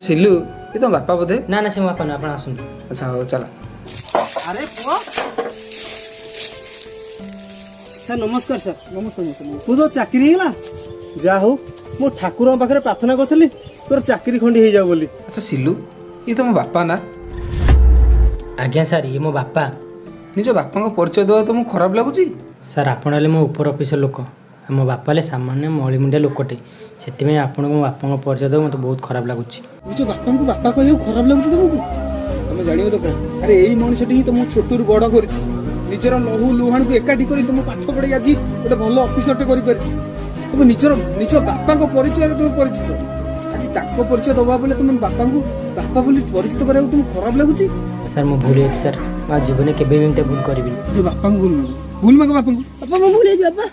सिलू ये तो बापा बोधे ना ना से बापा ना आपण आसନ୍ତୁ। अच्छा हो चला। अरे पुआ सर नमस्कार सर। नमस्कार तू तो चाकरी होगा जा हो मो ठाकुर पाखे प्रार्थना करी तोर चाकरी खंडी हो जाओ बोली। अच्छा सिलू ये तो मो बापा ना आज्ञा सर ये मो बापा। निज बापा को परिचय देवा तुमको खराब लगुच? सर आपण हेले मो ऊपर ऑफिसर लोक मो बापा ले सामान्य मଳିमुंडिया लोकटे से आपण मो बापा परिचय देव मत बहुत खराब लगुच। निज बापा को बापा कह खराब लगुच तुमको तुम जान दरकार। अरे यही मनुष्य ही तुम छोटू बड़ कर निजर लहू लुहाण को एकाठी कर तुम पाठ पढ़ी आज गोटे भल अफिसर कर तुम निज बापा परिचय तुम परिचित आज ताक परिचय दबा बोले तुम बापा को बापा बोली परिचित करा तुम खराब लगुच? सर मो भूल सर जीवन के भूल करी जो बापा को भूल मांगो बापा को बापा भूल बापा